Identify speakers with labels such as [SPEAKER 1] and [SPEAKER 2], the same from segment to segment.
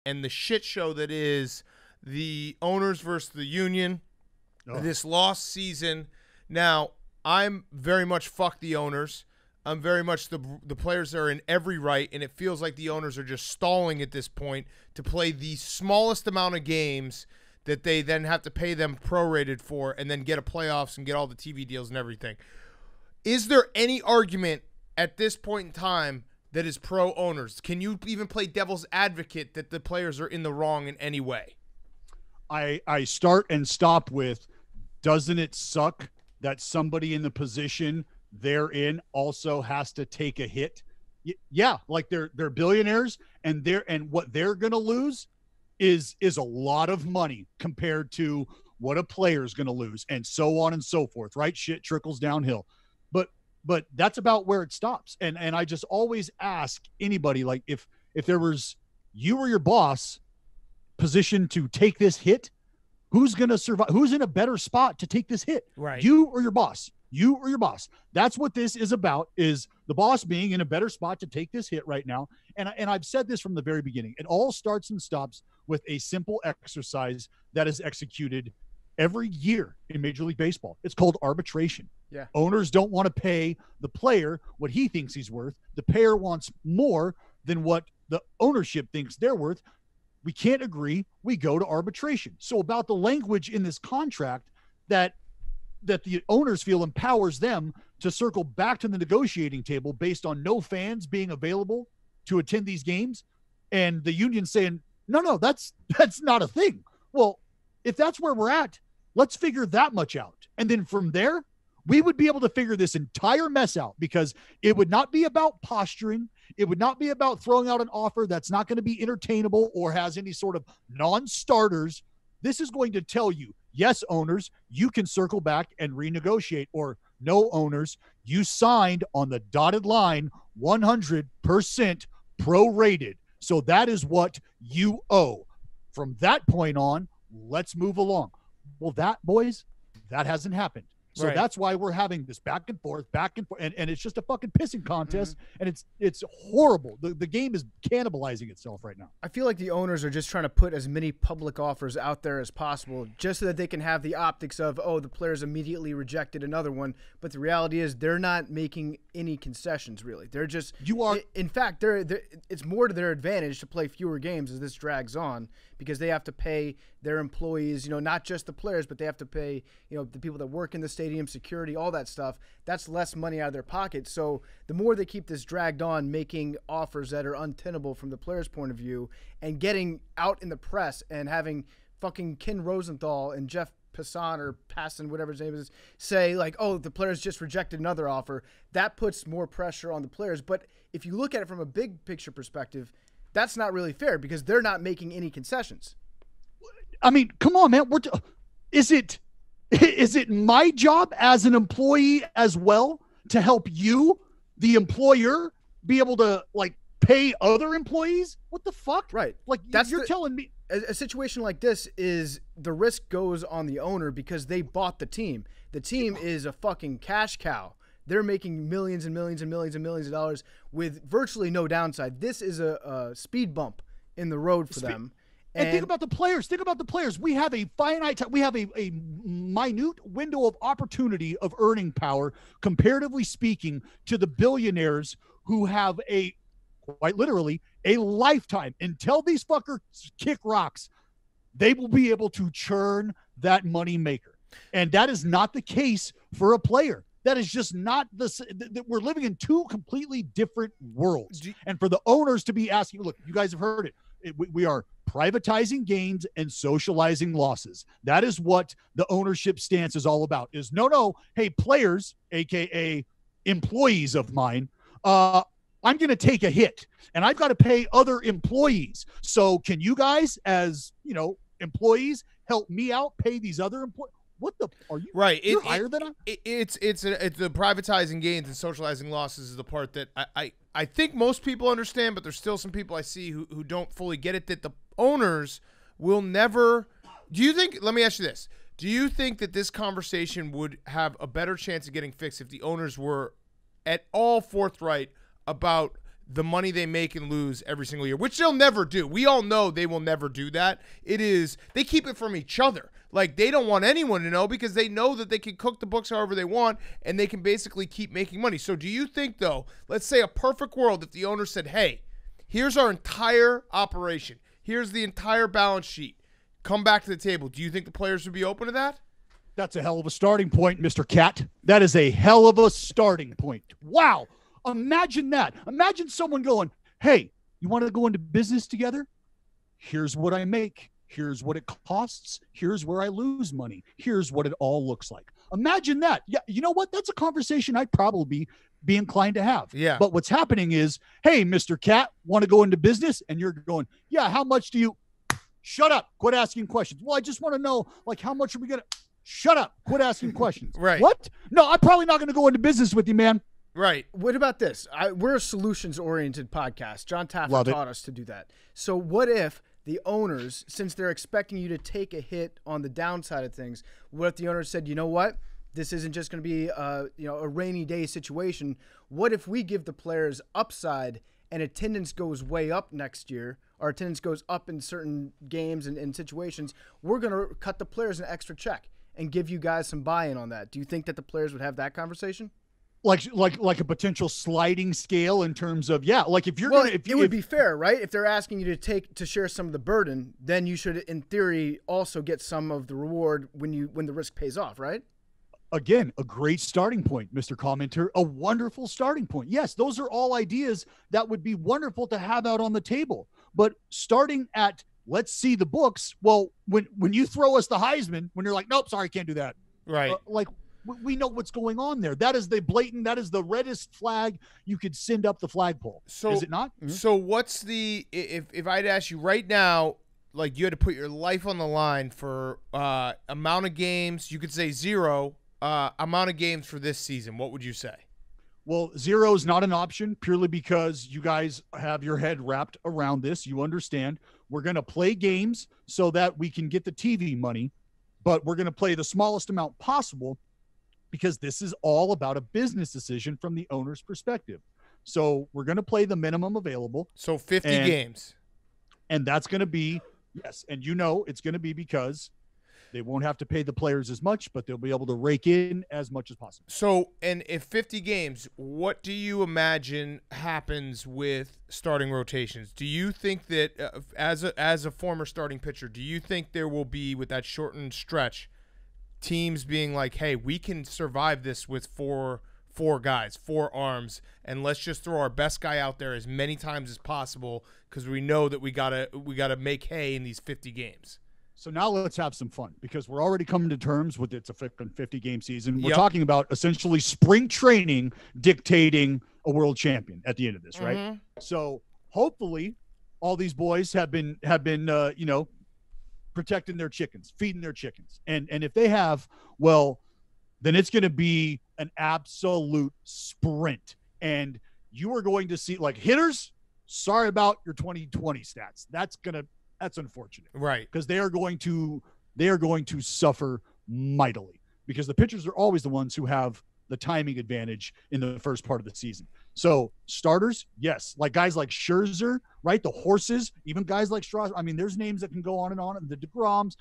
[SPEAKER 1] and the shit show that is the owners versus the union, this lost season. Now, I'm very much fuck the owners. I'm very much the players are in every right, and it feels like the owners are just stalling at this point to play the smallest amount of games that they then have to pay them prorated for and then get a playoffs and get all the TV deals and everything. Is there any argument at this point in time that is pro owners? Can you even play devil's advocate that the players are in the wrong in any way?
[SPEAKER 2] I start and stop with, doesn't it suck that somebody in the position they're in also has to take a hit? Yeah, like they're billionaires, and what they're going to lose is a lot of money compared to what a player is going to lose, and so on and so forth, right? Shit trickles downhill. But that's about where it stops. And I just always ask anybody, like, if there was you or your boss positioned to take this hit, who's going to survive? Who's in a better spot to take this hit?
[SPEAKER 1] Right.
[SPEAKER 2] You or your boss? You or your boss? That's what this is about, is the boss being in a better spot to take this hit right now. And I've said this from the very beginning. It all starts and stops with a simple exercise that is executed every year in Major League Baseball. It's called arbitration.
[SPEAKER 1] Yeah.
[SPEAKER 2] Owners don't want to pay the player what he thinks he's worth. The player wants more than what the ownership thinks they're worth. We can't agree. We go to arbitration. So about the language in this contract that the owners feel empowers them to circle back to the negotiating table based on no fans being available to attend these games, and the union saying, no, that's not a thing. Well, if that's where we're at, let's figure that much out. And then from there, we would be able to figure this entire mess out, because it would not be about posturing. It would not be about throwing out an offer that's not going to be entertainable or has any sort of non-starters. This is going to tell you, yes, owners, you can circle back and renegotiate, or no, owners, you signed on the dotted line 100% prorated. So that is what you owe. From that point on, let's move along. Well, boys, that hasn't happened. So
[SPEAKER 1] Right.
[SPEAKER 2] That's why we're having this back and forth, and it's just a fucking pissing contest, and it's horrible. The game is cannibalizing itself right now.
[SPEAKER 3] I feel like the owners are just trying to put as many public offers out there as possible, just so that they can have the optics of, oh, the players immediately rejected another one. But the reality is they're not making any concessions, really. They're just in fact, it's more to their advantage to play fewer games as this drags on, because they have to pay their employees, not just the players, but they have to pay, the people that work in the stadium, security, all that stuff. That's less money out of their pocket. So the more they keep this dragged on, making offers that are untenable from the player's point of view, and getting out in the press and having fucking Ken Rosenthal and Jeff Passan, whatever his name is, say like, oh, the players just rejected another offer, that puts more pressure on the players. But if you look at it from a big picture perspective, that's not really fair, because they're not making any concessions.
[SPEAKER 2] I mean, come on, man. Is it my job as an employee as well to help you, the employer, be able to pay other employees? What the fuck?
[SPEAKER 3] Right.
[SPEAKER 2] You're telling me
[SPEAKER 3] a situation like this is the risk goes on the owner, because they bought the team. The team is a fucking cash cow. They're making millions and millions and millions and millions of dollars with virtually no downside. This is a speed bump in the road for them.
[SPEAKER 2] And think about the players. We have a finite time. We have a minute window of opportunity of earning power, comparatively speaking, to the billionaires who have quite literally a lifetime. Until these fuckers kick rocks, they will be able to churn that money maker. And that is not the case for a player. That is just not we're living in two completely different worlds. And for the owners to be asking, look, you guys have heard it. We are privatizing gains and socializing losses. That is what the ownership stance is all about. Is no, hey, players, AKA employees of mine, I'm going to take a hit, and I've got to pay other employees. So can you guys, as employees, help me out, pay these other employees? What the are you?
[SPEAKER 1] Right,
[SPEAKER 2] you're higher than I.
[SPEAKER 1] It's the privatizing gains and socializing losses is the part that I think most people understand, but there's still some people I see who don't fully get it. That the owners will never. Do you think? Let me ask you this: do you think that this conversation would have a better chance of getting fixed if the owners were at all forthright about the money they make and lose every single year, which they'll never do. We all know they will never do that. They keep it from each other. Like, they don't want anyone to know because they know that they can cook the books however they want and they can basically keep making money. So do you think, though, let's say a perfect world, if the owner said, hey, here's our entire operation, here's the entire balance sheet, come back to the table, do you think the players would be open to that?
[SPEAKER 2] That's a hell of a starting point, Mr. Cat. That is a hell of a starting point. Wow. Imagine that. Imagine someone going, hey, you want to go into business together? Here's what I make. Here's what it costs. Here's where I lose money. Here's what it all looks like. Imagine that. Yeah, you know what? That's a conversation I'd probably be inclined to have.
[SPEAKER 1] Yeah.
[SPEAKER 2] But what's happening is, hey, Mr. Cat, want to go into business? And you're going, yeah, how much do you? Shut up. Quit asking questions. Well, I just want to know, like, how much are we going to? Shut up. Quit asking questions.
[SPEAKER 1] Right.
[SPEAKER 2] What? No, I'm probably not going to go into business with you, man.
[SPEAKER 1] Right.
[SPEAKER 3] What about this? We're a solutions-oriented podcast. John Taffer taught us to do that. So what if the owners, since they're expecting you to take a hit on the downside of things, what if the owners said, you know what? This isn't just going to be a rainy day situation. What if we give the players upside and attendance goes way up next year? Our attendance goes up in certain games and situations. We're going to cut the players an extra check and give you guys some buy-in on that. Do you think that the players would have that conversation?
[SPEAKER 2] Like a potential sliding scale in terms of, yeah, like if you're
[SPEAKER 3] it would be fair, right? If they're asking you to share some of the burden, then you should in theory also get some of the reward when the risk pays off, right?
[SPEAKER 2] Again, a great starting point, Mr. Commenter, a wonderful starting point. Yes, those are all ideas that would be wonderful to have out on the table. But starting at, let's see the books. Well, when you throw us the Heisman, when you're like, nope, sorry, can't do that.
[SPEAKER 1] Right.
[SPEAKER 2] We know what's going on there. That is the reddest flag you could send up the flagpole.
[SPEAKER 1] So,
[SPEAKER 2] is it not?
[SPEAKER 1] Mm-hmm. So what's if I'd ask you right now, like you had to put your life on the line for amount of games, you could say 0 amount of games for this season, what would you say?
[SPEAKER 2] Well, 0 is not an option purely because you guys have your head wrapped around this. You understand we're going to play games so that we can get the TV money, but we're going to play the smallest amount possible because this is all about a business decision from the owner's perspective. So we're going to play the minimum available.
[SPEAKER 1] So 50 games.
[SPEAKER 2] And that's going to be, yes. And it's going to be because they won't have to pay the players as much, but they'll be able to rake in as much as possible.
[SPEAKER 1] So, and if 50 games, what do you imagine happens with starting rotations? Do you think that as a former starting pitcher, do you think there will be, with that shortened stretch, teams being like, hey, we can survive this with four guys, 4 arms, and let's just throw our best guy out there as many times as possible because we know that we gotta make hay in these 50 games?
[SPEAKER 2] So now let's have some fun because we're already coming to terms with it's a 50-game season. We're
[SPEAKER 1] Yep.
[SPEAKER 2] talking about essentially spring training dictating a world champion at the end of this, right?
[SPEAKER 1] Mm-hmm.
[SPEAKER 2] So hopefully all these boys have been protecting their chickens, feeding their chickens. And if they have, well, then it's going to be an absolute sprint. And you are going to see, like, hitters, sorry about your 2020 stats. That's unfortunate.
[SPEAKER 1] Right.
[SPEAKER 2] Because they are going to suffer mightily because the pitchers are always the ones who have the timing advantage in the first part of the season. So starters, yes, like guys like Scherzer, right? The horses, even guys like Strauss. I mean, there's names that can go on, and the DeGroms.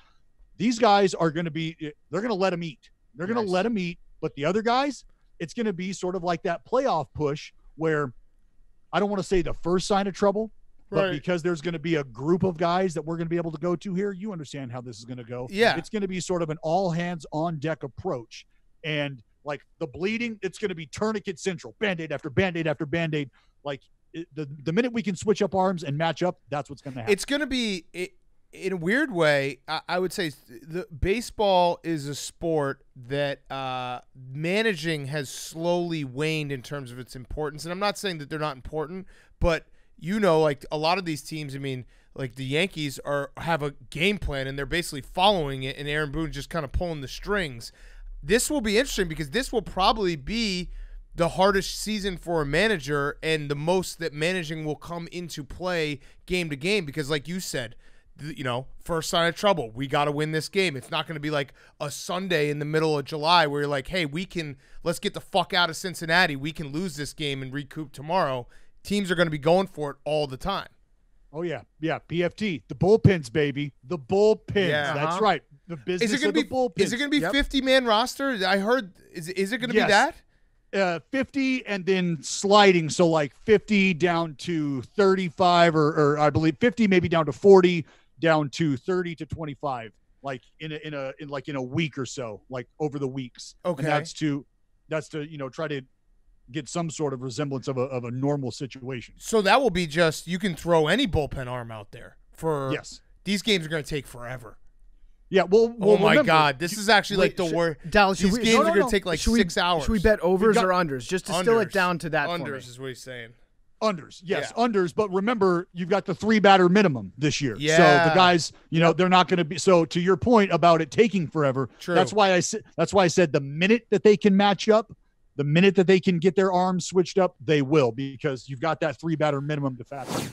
[SPEAKER 2] These guys are going to be, they're going to let them eat. They're going to let them eat. But the other guys, it's going to be sort of like that playoff push where I don't want to say the first sign of trouble, but
[SPEAKER 1] Right.
[SPEAKER 2] because there's going to be a group of guys that we're going to be able to go to here, you understand how this is going to go.
[SPEAKER 1] Yeah.
[SPEAKER 2] It's going to be sort of an all hands on deck approach. And like the bleeding, it's going to be tourniquet central, Band-Aid after Band-Aid after Band-Aid. Like the minute we can switch up arms and match up, that's what's going to happen.
[SPEAKER 1] It's going to be, in a weird way, I would say the baseball is a sport that managing has slowly waned in terms of its importance. And I'm not saying that they're not important, but like a lot of these teams, I mean, like the Yankees have a game plan and they're basically following it, and Aaron Boone just kind of pulling the strings. This will be interesting because this will probably be the hardest season for a manager and the most that managing will come into play game to game because, like you said, first sign of trouble, we got to win this game. It's not going to be like a Sunday in the middle of July where you're like, hey, let's get the fuck out of Cincinnati. We can lose this game and recoup tomorrow. teams are going to be going for it all the time.
[SPEAKER 2] Oh, yeah. Yeah, PFT. The bullpens, baby. The bullpens.
[SPEAKER 1] Yeah.
[SPEAKER 2] That's right. The business of the bullpens.
[SPEAKER 1] Is it going to be 50-man roster? I heard. Is it going to be that?
[SPEAKER 2] 50 and then sliding. So like 50 down to 35 or I believe 50 maybe down to 40, down to 30 to 25, like in a week or so, like over the weeks.
[SPEAKER 1] Okay.
[SPEAKER 2] And that's to try to get some sort of resemblance of a normal situation.
[SPEAKER 1] So that will be just, you can throw any bullpen arm out there for.
[SPEAKER 2] Yes.
[SPEAKER 1] These games are going to take forever.
[SPEAKER 2] Yeah, well,
[SPEAKER 1] oh my
[SPEAKER 2] remember,
[SPEAKER 1] God, this is actually like the worst.
[SPEAKER 3] Dallas,
[SPEAKER 1] these games are going to take like 6 hours.
[SPEAKER 3] Should we bet overs or unders just to still it down to that?
[SPEAKER 1] Unders is what he's saying.
[SPEAKER 2] Unders, yes, unders. But remember, you've got the 3-batter minimum this year.
[SPEAKER 1] Yeah.
[SPEAKER 2] So the guys, they're not going to be. So to your point about it taking forever,
[SPEAKER 1] True.
[SPEAKER 2] That's why I said the minute that they can match up, the minute that they can get their arms switched up, they will, because you've got that 3-batter minimum to factor.